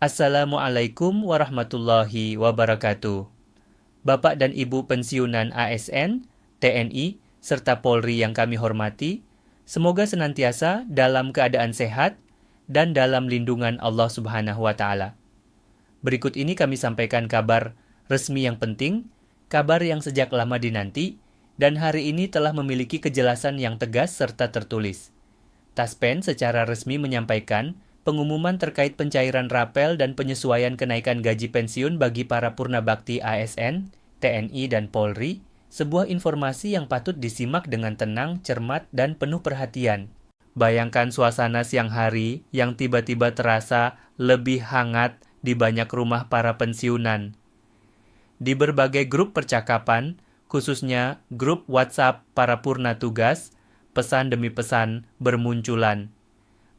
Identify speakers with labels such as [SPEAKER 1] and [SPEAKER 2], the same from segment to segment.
[SPEAKER 1] Assalamualaikum warahmatullahi wabarakatuh. Bapak dan Ibu pensiunan ASN, TNI, serta Polri yang kami hormati, semoga senantiasa dalam keadaan sehat dan dalam lindungan Allah Subhanahu wa Ta'ala. Berikut ini kami sampaikan kabar resmi yang penting, kabar yang sejak lama dinanti, dan hari ini telah memiliki kejelasan yang tegas serta tertulis. Taspen secara resmi menyampaikan pengumuman terkait pencairan rapel dan penyesuaian kenaikan gaji pensiun bagi para purnabakti ASN, TNI, dan Polri, sebuah informasi yang patut disimak dengan tenang, cermat, dan penuh perhatian. Bayangkan suasana siang hari yang tiba-tiba terasa lebih hangat di banyak rumah para pensiunan. Di berbagai grup percakapan, khususnya grup WhatsApp para purna tugas, pesan demi pesan bermunculan.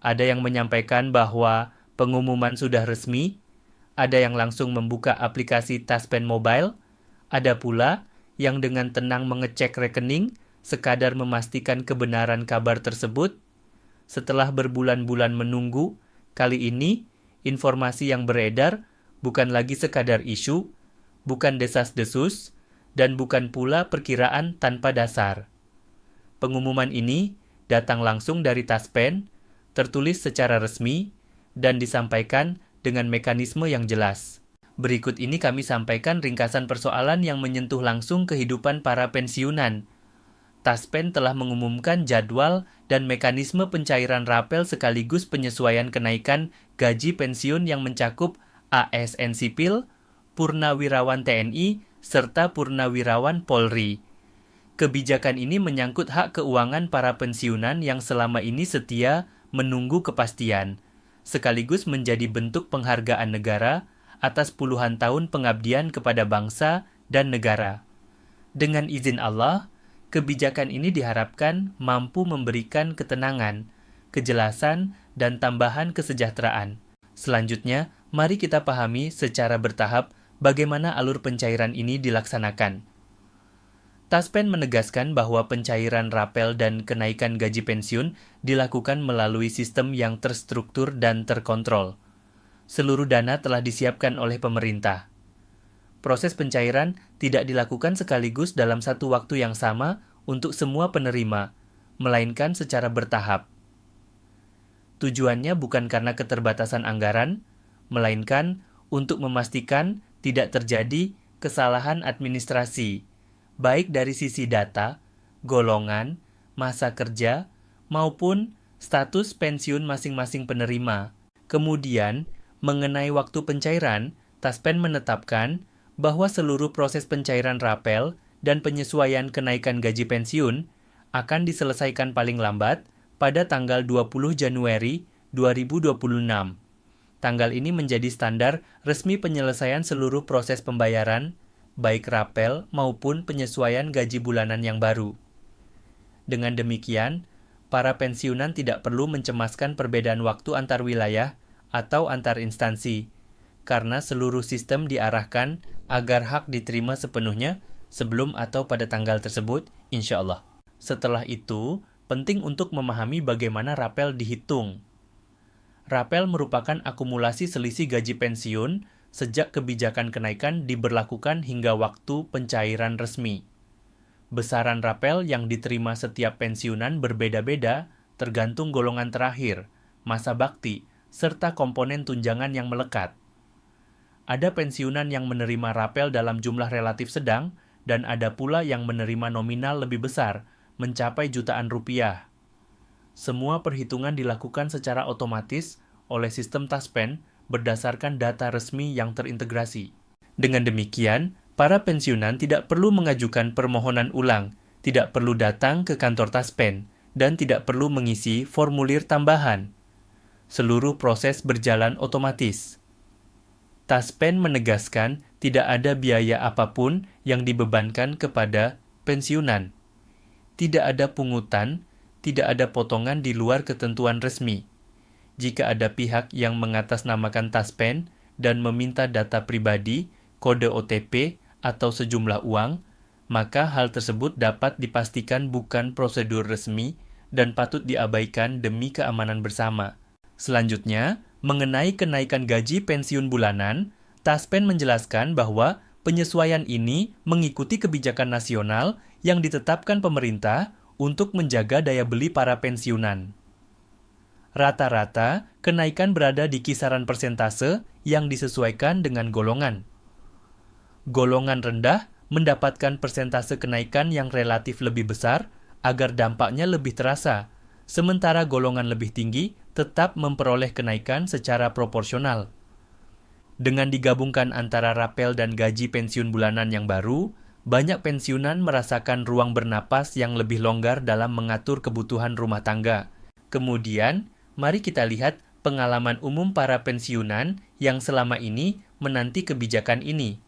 [SPEAKER 1] Ada yang menyampaikan bahwa pengumuman sudah resmi, ada yang langsung membuka aplikasi Taspen Mobile, ada pula yang dengan tenang mengecek rekening, sekadar memastikan kebenaran kabar tersebut. Setelah berbulan-bulan menunggu, kali ini informasi yang beredar bukan lagi sekadar isu, bukan desas-desus, dan bukan pula perkiraan tanpa dasar. Pengumuman ini datang langsung dari Taspen, tertulis secara resmi, dan disampaikan dengan mekanisme yang jelas. Berikut ini kami sampaikan ringkasan persoalan yang menyentuh langsung kehidupan para pensiunan. Taspen telah mengumumkan jadwal dan mekanisme pencairan rapel sekaligus penyesuaian kenaikan gaji pensiun yang mencakup ASN sipil, purnawirawan TNI, serta purnawirawan Polri. Kebijakan ini menyangkut hak keuangan para pensiunan yang selama ini setia menunggu kepastian, sekaligus menjadi bentuk penghargaan negara atas puluhan tahun pengabdian kepada bangsa dan negara. Dengan izin Allah, kebijakan ini diharapkan mampu memberikan ketenangan, kejelasan, dan tambahan kesejahteraan. Selanjutnya, mari kita pahami secara bertahap bagaimana alur pencairan ini dilaksanakan. Taspen menegaskan bahwa pencairan rapel dan kenaikan gaji pensiun dilakukan melalui sistem yang terstruktur dan terkontrol. Seluruh dana telah disiapkan oleh pemerintah. Proses pencairan tidak dilakukan sekaligus dalam satu waktu yang sama untuk semua penerima, melainkan secara bertahap. Tujuannya bukan karena keterbatasan anggaran, melainkan untuk memastikan tidak terjadi kesalahan administrasi, baik dari sisi data, golongan, masa kerja, maupun status pensiun masing-masing penerima. Kemudian, mengenai waktu pencairan, Taspen menetapkan bahwa seluruh proses pencairan rapel dan penyesuaian kenaikan gaji pensiun akan diselesaikan paling lambat pada tanggal 20 Januari 2026. Tanggal ini menjadi standar resmi penyelesaian seluruh proses pembayaran, baik rapel maupun penyesuaian gaji bulanan yang baru. Dengan demikian, para pensiunan tidak perlu mencemaskan perbedaan waktu antar wilayah atau antar instansi, karena seluruh sistem diarahkan agar hak diterima sepenuhnya sebelum atau pada tanggal tersebut, insya Allah. Setelah itu, penting untuk memahami bagaimana rapel dihitung. Rapel merupakan akumulasi selisih gaji pensiun sejak kebijakan kenaikan diberlakukan hingga waktu pencairan resmi. Besaran rapel yang diterima setiap pensiunan berbeda-beda tergantung golongan terakhir, masa bakti, serta komponen tunjangan yang melekat. Ada pensiunan yang menerima rapel dalam jumlah relatif sedang, dan ada pula yang menerima nominal lebih besar, mencapai jutaan rupiah. Semua perhitungan dilakukan secara otomatis oleh sistem Taspen berdasarkan data resmi yang terintegrasi. Dengan demikian, para pensiunan tidak perlu mengajukan permohonan ulang, tidak perlu datang ke kantor Taspen, dan tidak perlu mengisi formulir tambahan. Seluruh proses berjalan otomatis. Taspen menegaskan tidak ada biaya apapun yang dibebankan kepada pensiunan. Tidak ada pungutan, tidak ada potongan di luar ketentuan resmi. Jika ada pihak yang mengatasnamakan Taspen dan meminta data pribadi, kode OTP, atau sejumlah uang, maka hal tersebut dapat dipastikan bukan prosedur resmi dan patut diabaikan demi keamanan bersama. Selanjutnya, Mengenai kenaikan gaji pensiun bulanan, Taspen menjelaskan bahwa penyesuaian ini mengikuti kebijakan nasional yang ditetapkan pemerintah untuk menjaga daya beli para pensiunan. Rata-rata, kenaikan berada di kisaran persentase yang disesuaikan dengan golongan. Golongan rendah mendapatkan persentase kenaikan yang relatif lebih besar agar dampaknya lebih terasa, sementara golongan lebih tinggi tetap memperoleh kenaikan secara proporsional. Dengan digabungkan antara rapel dan gaji pensiun bulanan yang baru, banyak pensiunan merasakan ruang bernapas yang lebih longgar dalam mengatur kebutuhan rumah tangga. Kemudian, mari kita lihat pengalaman umum para pensiunan yang selama ini menanti kebijakan ini.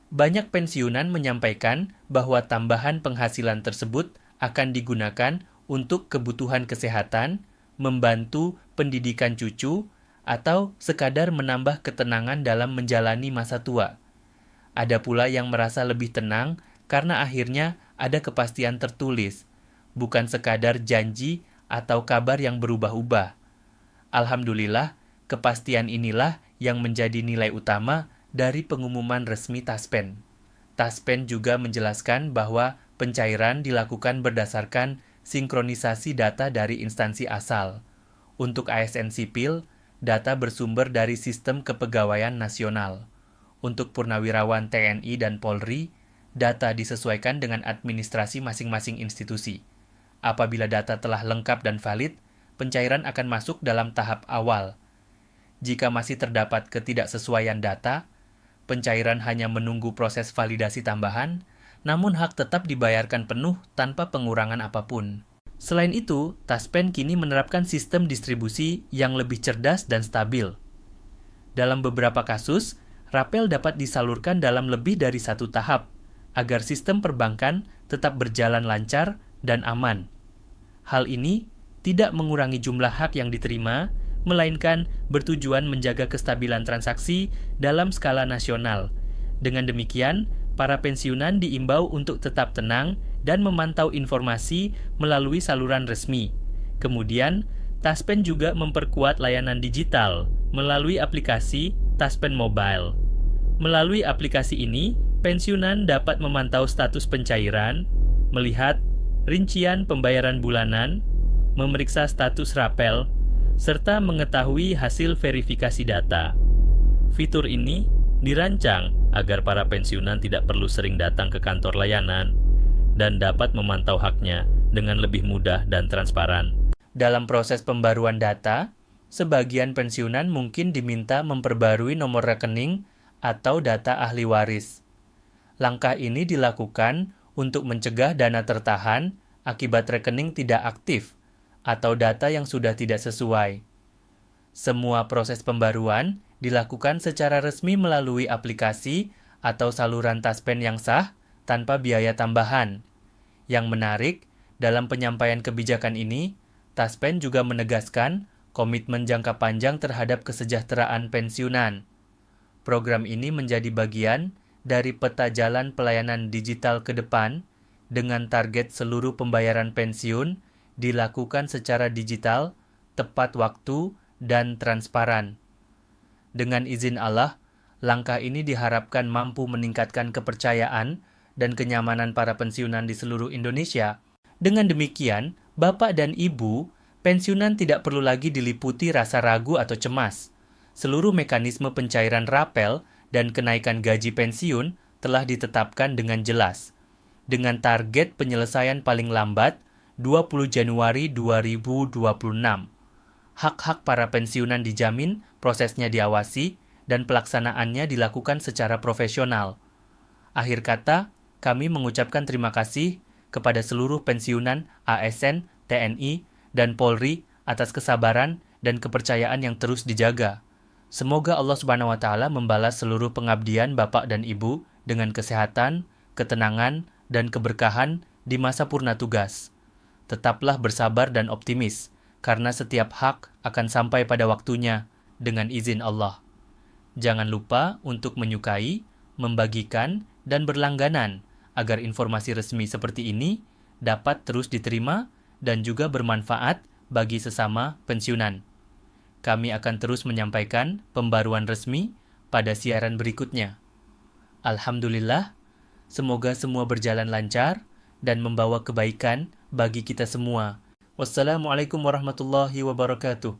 [SPEAKER 1] Banyak pensiunan menyampaikan bahwa tambahan penghasilan tersebut akan digunakan untuk kebutuhan kesehatan, membantu pendidikan cucu, atau sekadar menambah ketenangan dalam menjalani masa tua. Ada pula yang merasa lebih tenang karena akhirnya ada kepastian tertulis, bukan sekadar janji atau kabar yang berubah-ubah. Alhamdulillah, kepastian inilah yang menjadi nilai utama dari pengumuman resmi Taspen. Taspen juga menjelaskan bahwa pencairan dilakukan berdasarkan sinkronisasi data dari instansi asal. Untuk ASN sipil, data bersumber dari Sistem Kepegawaian Nasional. Untuk purnawirawan TNI dan Polri, data disesuaikan dengan administrasi masing-masing institusi. Apabila data telah lengkap dan valid, pencairan akan masuk dalam tahap awal. Jika masih terdapat ketidaksesuaian data, pencairan hanya menunggu proses validasi tambahan, namun hak tetap dibayarkan penuh tanpa pengurangan apapun. Selain itu, Taspen kini menerapkan sistem distribusi yang lebih cerdas dan stabil. Dalam beberapa kasus, rapel dapat disalurkan dalam lebih dari satu tahap, agar sistem perbankan tetap berjalan lancar dan aman. Hal ini tidak mengurangi jumlah hak yang diterima, melainkan bertujuan menjaga kestabilan transaksi dalam skala nasional. Dengan demikian, para pensiunan diimbau untuk tetap tenang dan memantau informasi melalui saluran resmi. Kemudian, Taspen juga memperkuat layanan digital melalui aplikasi Taspen Mobile. Melalui aplikasi ini, pensiunan dapat memantau status pencairan, melihat rincian pembayaran bulanan, memeriksa status rapel, serta mengetahui hasil verifikasi data. Fitur ini dirancang agar para pensiunan tidak perlu sering datang ke kantor layanan dan dapat memantau haknya dengan lebih mudah dan transparan. Dalam proses pembaruan data, sebagian pensiunan mungkin diminta memperbarui nomor rekening atau data ahli waris. Langkah ini dilakukan untuk mencegah dana tertahan akibat rekening tidak aktif atau data yang sudah tidak sesuai. Semua proses pembaruan dilakukan secara resmi melalui aplikasi atau saluran Taspen yang sah tanpa biaya tambahan. Yang menarik, dalam penyampaian kebijakan ini, Taspen juga menegaskan komitmen jangka panjang terhadap kesejahteraan pensiunan. Program ini menjadi bagian dari peta jalan pelayanan digital ke depan dengan target seluruh pembayaran pensiun dilakukan secara digital, tepat waktu, dan transparan. Dengan izin Allah, langkah ini diharapkan mampu meningkatkan kepercayaan dan kenyamanan para pensiunan di seluruh Indonesia. Dengan demikian, Bapak dan Ibu, pensiunan tidak perlu lagi diliputi rasa ragu atau cemas. Seluruh mekanisme pencairan rapel dan kenaikan gaji pensiun telah ditetapkan dengan jelas, dengan target penyelesaian paling lambat 20 Januari 2026. Hak-hak para pensiunan dijamin, prosesnya diawasi, dan pelaksanaannya dilakukan secara profesional. Akhir kata, kami mengucapkan terima kasih kepada seluruh pensiunan ASN, TNI, dan Polri atas kesabaran dan kepercayaan yang terus dijaga. Semoga Allah Subhanahu wa Ta'ala membalas seluruh pengabdian Bapak dan Ibu dengan kesehatan, ketenangan, dan keberkahan di masa purna tugas. Tetaplah bersabar dan optimis, karena setiap hak akan sampai pada waktunya dengan izin Allah. Jangan lupa untuk menyukai, membagikan, dan berlangganan agar informasi resmi seperti ini dapat terus diterima dan juga bermanfaat bagi sesama pensiunan. Kami akan terus menyampaikan pembaruan resmi pada siaran berikutnya. Alhamdulillah, semoga semua berjalan lancar dan membawa kebaikan bagi kita semua. Wassalamualaikum warahmatullahi wabarakatuh.